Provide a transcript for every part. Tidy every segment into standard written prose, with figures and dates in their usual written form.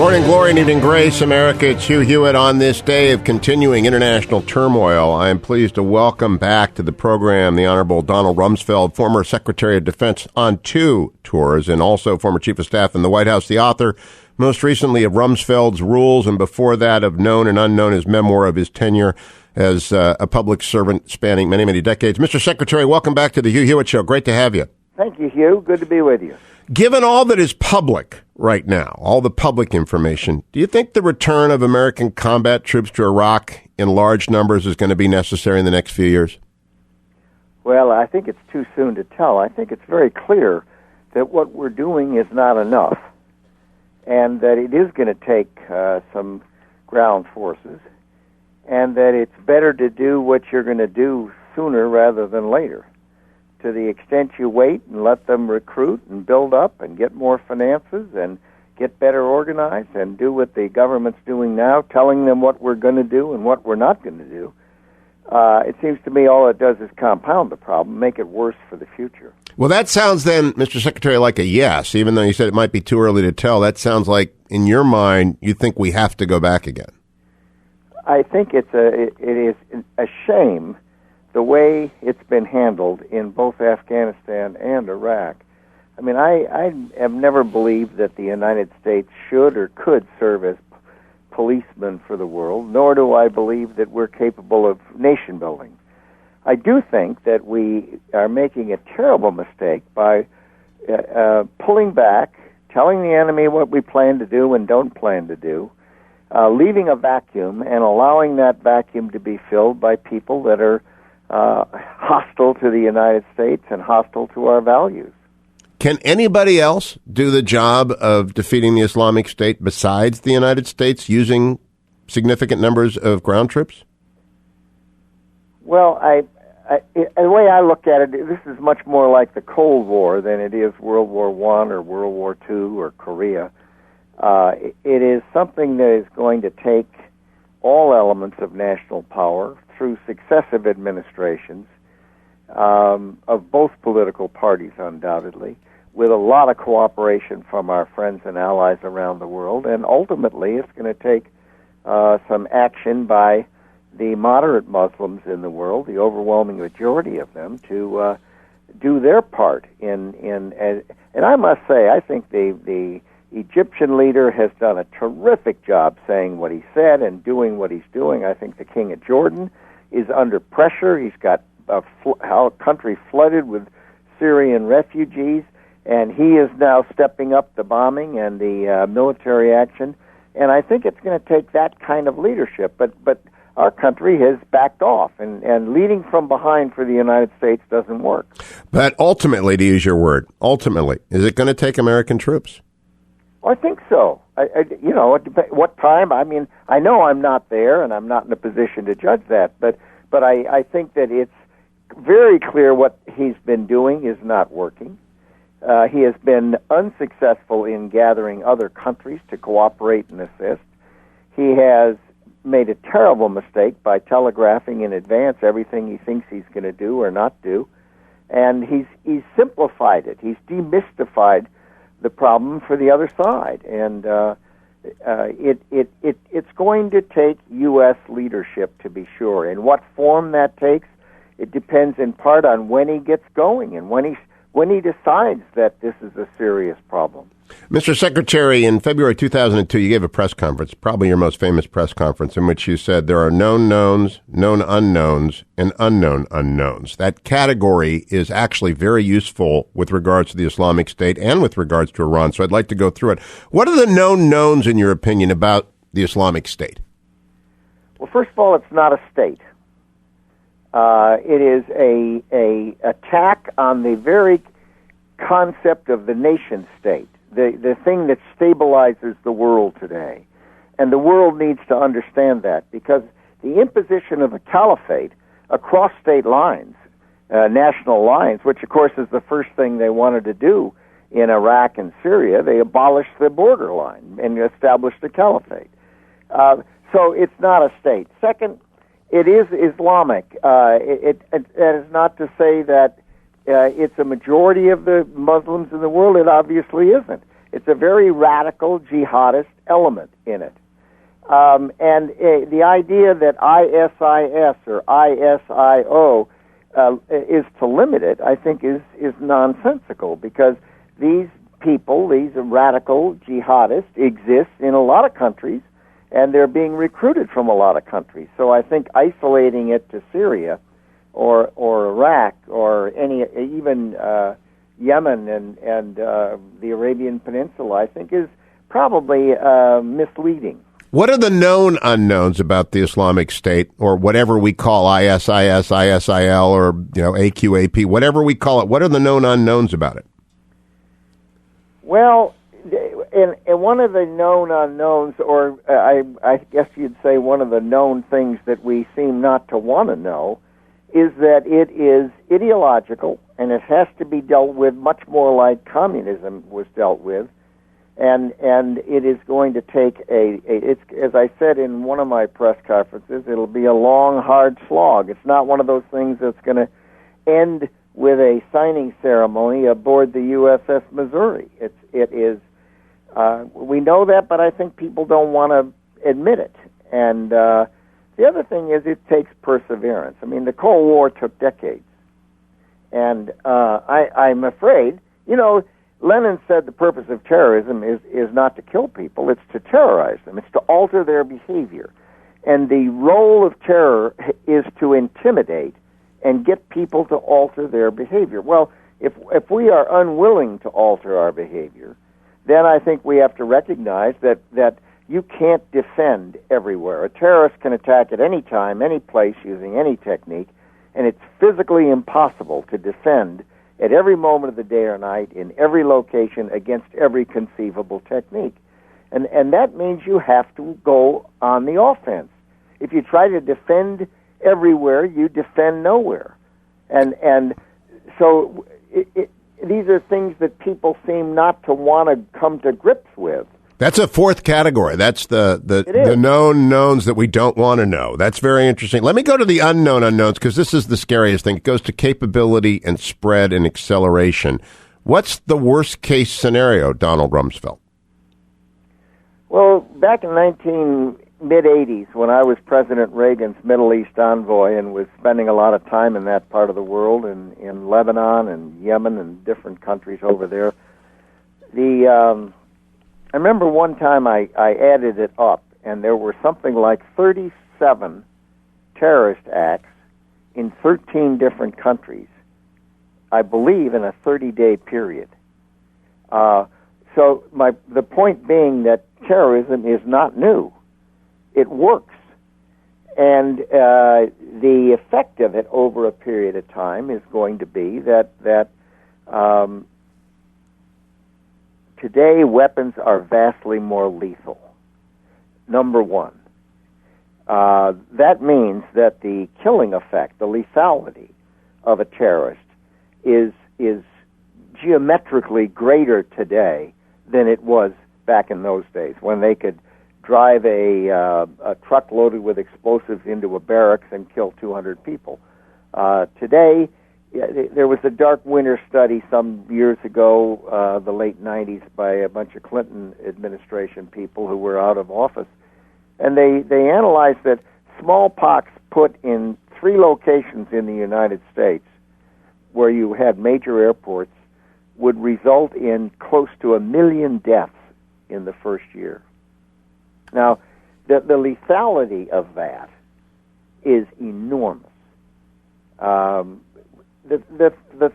Morning glory and evening grace, America. It's Hugh Hewitt on this day of continuing international turmoil. I am pleased to welcome back to the program the Honorable Donald Rumsfeld, former Secretary of Defense on 2 tours, and also former Chief of Staff in the White House, the author, most recently of Rumsfeld's Rules, and before that of Known and Unknown, his memoir of his tenure as a public servant spanning many, many decades. Mr. Secretary, welcome back to the Hugh Hewitt Show. Great to have you. Thank you, Hugh. Good to be with you. Given all that is public right now, all the public information, do you think the return of American combat troops to Iraq in large numbers is going to be necessary in the next few years? Well, I think it's too soon to tell. I think it's very clear that what we're doing is not enough, and that it is going to take some ground forces, and that it's better to do what you're going to do sooner rather than later. To the extent you wait and let them recruit and build up and get more finances and get better organized and do what the government's doing now, telling them what we're going to do and what we're not going to do, it seems to me all it does is compound the problem, make it worse for the future. Well, that sounds then, Mr. Secretary, like a yes, even though you said it might be too early to tell. That sounds like, in your mind, you think we have to go back again. I think it is a shame the way it's been handled in both Afghanistan and Iraq. I mean, I have never believed that the United States should or could serve as policemen for the world, nor do I believe that we're capable of nation building. I do think that we are making a terrible mistake by pulling back, telling the enemy what we plan to do and don't plan to do, leaving a vacuum and allowing that vacuum to be filled by people that are hostile to the United States and hostile to our values. Can anybody else do the job of defeating the Islamic State besides the United States using significant numbers of ground troops? Well, the way I look at it, this is much more like the Cold War than it is World War I or World War II or Korea. It is something that is going to take all elements of national power through successive administrations of both political parties, undoubtedly, with a lot of cooperation from our friends and allies around the world. And ultimately, it's going to take some action by the moderate Muslims in the world, the overwhelming majority of them, to do their part and I must say, I think the Egyptian leader has done a terrific job saying what he said and doing what he's doing. I think the King of Jordan is under pressure. He's got a country flooded with Syrian refugees, and he is now stepping up the bombing and the military action. And I think it's going to take that kind of leadership. But our country has backed off, and leading from behind for the United States doesn't work. But ultimately, to use your word, ultimately, is it going to take American troops? I think so. What time? I mean, I know I'm not there, and I'm not in a position to judge that, but I think that it's very clear what he's been doing is not working. He has been unsuccessful in gathering other countries to cooperate and assist. He has made a terrible mistake by telegraphing in advance everything he thinks he's going to do or not do, and he's simplified it. He's demystified the problem for the other side, and it's going to take U.S. leadership to be sure. In what form that takes, it depends in part on when he gets going and when he decides that this is a serious problem. Mr. Secretary, in February 2002, you gave a press conference, probably your most famous press conference, in which you said there are known knowns, known unknowns, and unknown unknowns. That category is actually very useful with regards to the Islamic State and with regards to Iran, so I'd like to go through it. What are the known knowns, in your opinion, about the Islamic State? Well, first of all, it's not a state. It is a attack on the very concept of the nation state. The thing that stabilizes the world today. And the world needs to understand that, because the imposition of a caliphate across state lines, national lines, which of course is the first thing they wanted to do in Iraq and Syria, they abolished the borderline and established a caliphate. So it's not a state. Second, it is Islamic. That is not to say that it's a majority of the Muslims in the world. It obviously isn't. It's a very radical, jihadist, element in it. The idea that ISIS or ISIO is to limit it, I think, is nonsensical, because these people, these radical jihadists, exist in a lot of countries, and they're being recruited from a lot of countries. So I think isolating it to Syria or Iraq or even Yemen and the Arabian Peninsula, I think, is probably misleading. What are the known unknowns about the Islamic State, or whatever we call ISIS, ISIL, or AQAP, whatever we call it? What are the known unknowns about it? Well, and one of the known unknowns, or I guess you'd say one of the known things that we seem not to want to know, is that it is ideological, and it has to be dealt with much more like communism was dealt with. And it is going to take it's, as I said in one of my press conferences, it'll be a long, hard slog. It's not one of those things that's going to end with a signing ceremony aboard the USS Missouri. It is. We know that, but I think people don't want to admit it. And the other thing is, it takes perseverance. I mean, the Cold War took decades, and I'm afraid, Lenin said the purpose of terrorism is not to kill people, it's to terrorize them, it's to alter their behavior. And the role of terror is to intimidate and get people to alter their behavior. Well, if we are unwilling to alter our behavior, then I think we have to recognize that you can't defend everywhere. A terrorist can attack at any time, any place, using any technique, and it's physically impossible to defend at every moment of the day or night, in every location, against every conceivable technique. And that means you have to go on the offense. If you try to defend everywhere, you defend nowhere. And so these are things that people seem not to want to come to grips with. That's a fourth category. That's the known knowns that we don't want to know. That's very interesting. Let me go to the unknown unknowns, because this is the scariest thing. It goes to capability and spread and acceleration. What's the worst case scenario, Donald Rumsfeld? Well, back in mid-'80s, when I was President Reagan's Middle East envoy and was spending a lot of time in that part of the world, in Lebanon and Yemen and different countries over there, I remember one time I added it up, and there were something like 37 terrorist acts in 13 different countries, I believe, in a 30-day period. So the point being that terrorism is not new. It works. And the effect of it over a period of time is going to be that today, weapons are vastly more lethal. Number one. That means that the killing effect, the lethality of a terrorist, is geometrically greater today than it was back in those days, when they could drive a truck loaded with explosives into a barracks and kill 200 people. Today, there was a dark winter study some years ago, the late 90s, by a bunch of Clinton administration people who were out of office. And they analyzed that smallpox put in 3 locations in the United States where you had major airports would result in close to 1 million deaths in the first year. Now, the lethality of that is enormous. The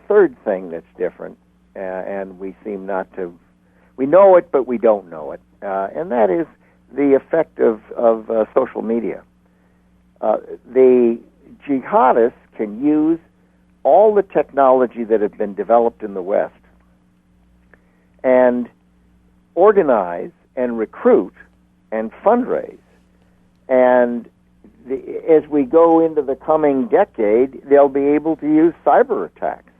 third thing that's different, and we seem not to, we know it, but we don't know it, and that is the effect of social media. The jihadists can use all the technology that have been developed in the West and organize and recruit and fundraise. And as we go into the coming decade, they'll be able to use cyber attacks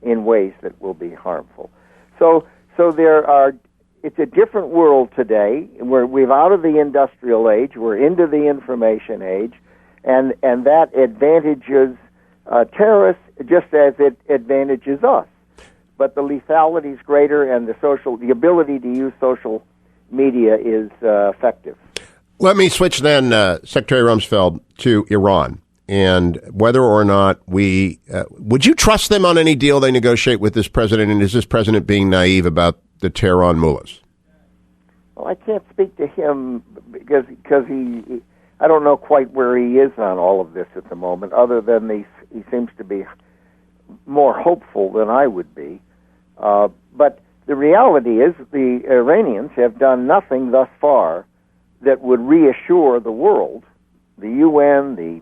in ways that will be harmful. So it's a different world today. We're out of the industrial age. We're into the information age, and that advantages terrorists just as it advantages us. But the lethality is greater, and the ability to use social media is effective. Let me switch then, Secretary Rumsfeld, to Iran and whether or not would you trust them on any deal they negotiate with this president, and is this president being naive about the Tehran mullahs? Well, I can't speak to him because I don't know quite where he is on all of this at the moment, other than he seems to be more hopeful than I would be. But the reality is the Iranians have done nothing thus far that would reassure the world, the UN, the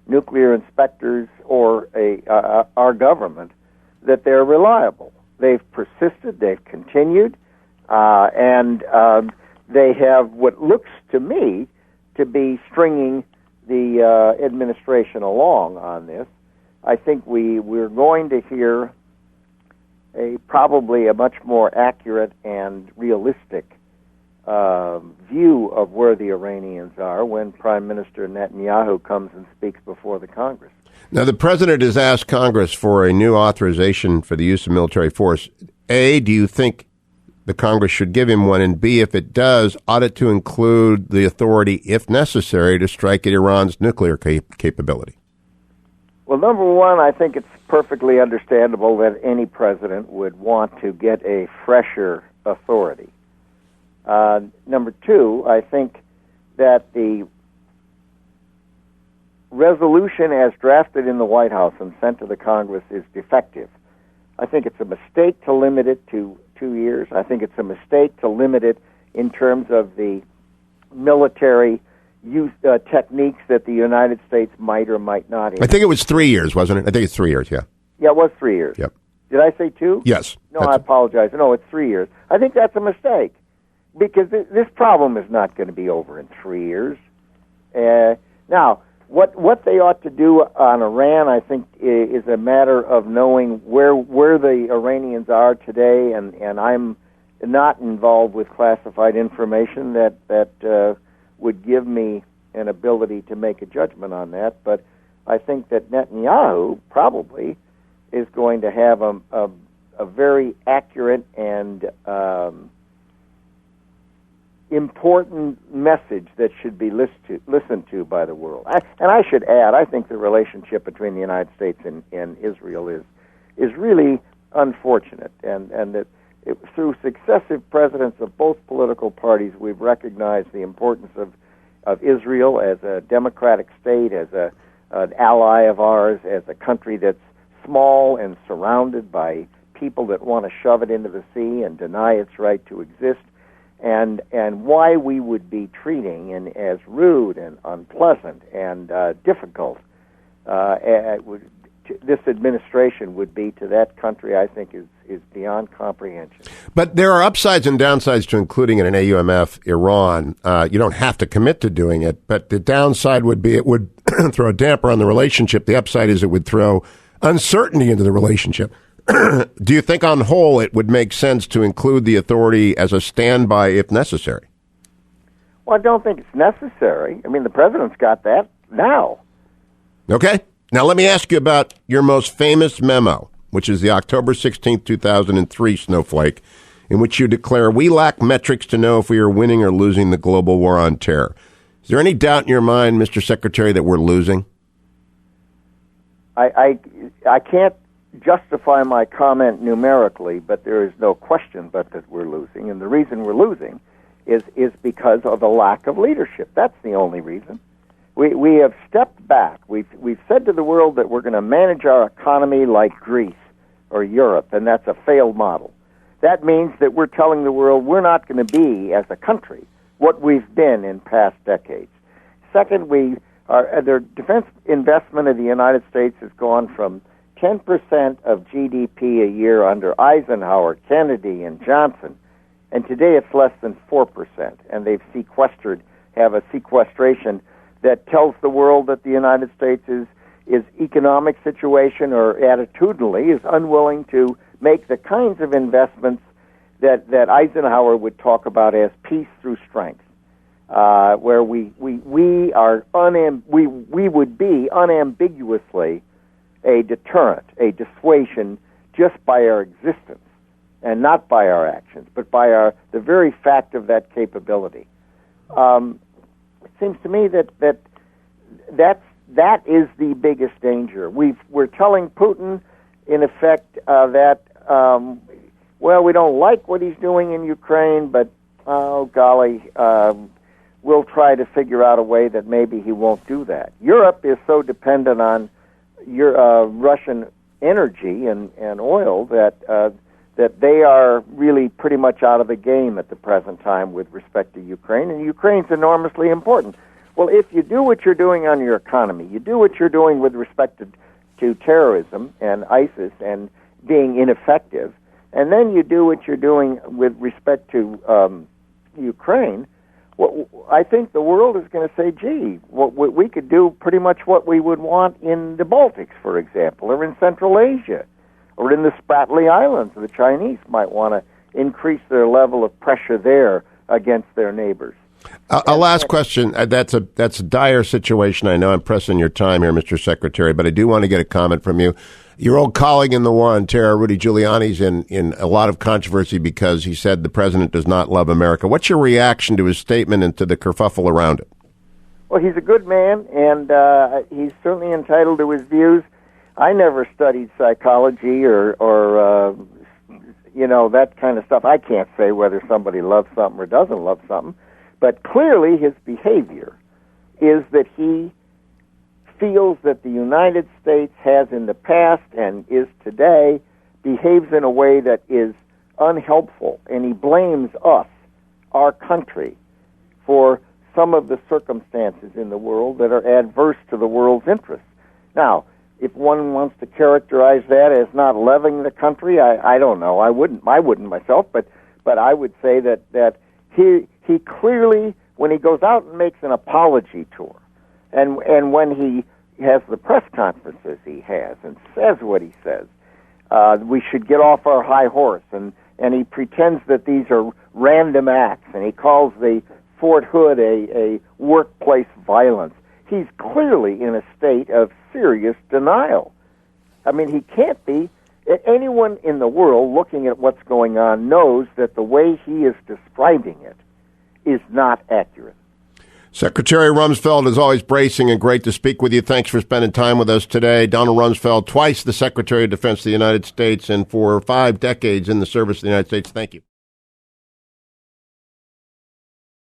nuclear inspectors, or our government, that they're reliable. They've persisted, they've continued, and they have what looks to me to be stringing the administration along on this. I think we're going to hear probably a much more accurate and realistic view of where the Iranians are when Prime Minister Netanyahu comes and speaks before the Congress. Now, the president has asked Congress for a new authorization for the use of military force. A, do you think the Congress should give him one? And B, if it does, ought it to include the authority, if necessary, to strike at Iran's nuclear capability? Well, number one, I think it's perfectly understandable that any president would want to get a fresher authority. Number two, I think that the resolution as drafted in the White House and sent to the Congress is defective. I think it's a mistake to limit it to 2 years. I think it's a mistake to limit it in terms of the military use techniques that the United States might or might not have. I think it was 3 years, wasn't it? I think it's 3 years, yeah. Yeah, it was 3 years. Yep. Did I say 2? Yes. No, I apologize. No, it's 3 years. I think that's a mistake because this problem is not going to be over in 3 years. Now, what they ought to do on Iran, I think, is a matter of knowing where the Iranians are today, and I'm not involved with classified information that would give me an ability to make a judgment on that. But I think that Netanyahu probably is going to have a very accurate and important message that should be listened to by the world. And I should add, I think the relationship between the United States and Israel is really unfortunate, and that through successive presidents of both political parties, we've recognized the importance of Israel as a democratic state, as an ally of ours, as a country that's small and surrounded by people that want to shove it into the sea and deny its right to exist. And why we would be treating and as rude and unpleasant and difficult this administration would be to that country, I think, is beyond comprehension. But there are upsides and downsides to including in an AUMF Iran. You don't have to commit to doing it, but the downside would be it would throw a damper on the relationship. The upside is it would throw uncertainty into the relationship. Do you think on whole it would make sense to include the authority as a standby if necessary? Well, I don't think it's necessary. I mean, the president's got that now. Okay. Now let me ask you about your most famous memo, which is the October 16th, 2003 snowflake, in which you declare, "We lack metrics to know if we are winning or losing the global war on terror." Is there any doubt in your mind, Mr. Secretary, that we're losing? I can't justify my comment numerically, but there is no question but that we're losing. And the reason we're losing is because of the lack of leadership. That's the only reason. We have stepped back. We've said to the world that we're going to manage our economy like Greece or Europe, and that's a failed model. That means that we're telling the world we're not going to be, as a country, what we've been in past decades. Second, the defense investment of the United States has gone from 10% of GDP a year under Eisenhower, Kennedy, and Johnson, and today it's less than 4%, and they've have a sequestration that tells the world that the United States is economic situation or attitudinally is unwilling to make the kinds of investments that Eisenhower would talk about as peace through strength, where we would be unambiguously a deterrent, a dissuasion, just by our existence. and not by our actions, but by the very fact of that capability. It seems to me that is the biggest danger. We're telling Putin, in effect, that we don't like what he's doing in Ukraine, but we'll try to figure out a way that maybe he won't do that. Europe is so dependent on Russian energy and oil that they are really pretty much out of the game at the present time with respect to Ukraine, and Ukraine's enormously important. Well, if you do what you're doing on your economy, you do what you're doing with respect to terrorism and ISIS and being ineffective, and then you do what you're doing with respect to Ukraine, well, I think the world is going to say, gee, we could do pretty much what we would want in the Baltics, for example, or in Central Asia, or in the Spratly Islands. The Chinese might want to increase their level of pressure there against their neighbors. A last question. That's a dire situation. I know I'm pressing your time here, Mr. Secretary, but I do want to get a comment from you. Your old colleague in the war on terror, Rudy Giuliani's in a lot of controversy because he said the president does not love America. What's your reaction to his statement and to the kerfuffle around it? Well, he's a good man, and he's certainly entitled to his views. I never studied psychology or that kind of stuff. I can't say whether somebody loves something or doesn't love something. But clearly his behavior is that he feels that the United States has in the past and is today behaves in a way that is unhelpful, and he blames us, our country, for some of the circumstances in the world that are adverse to the world's interests. Now, if one wants to characterize that as not loving the country, I don't know. I wouldn't myself, but I would say that he clearly, when he goes out and makes an apology tour, and when he has the press conferences he has and says what he says, we should get off our high horse, and he pretends that these are random acts, and he calls the Fort Hood a workplace violence. He's clearly in a state of serious denial. I mean, he can't be. Anyone in the world looking at what's going on knows that the way he is describing it is not accurate. Secretary Rumsfeld is always bracing and great to speak with you. Thanks for spending time with us today. Donald Rumsfeld, twice the Secretary of Defense of the United States, and for 5 decades in the service of the United States. Thank you.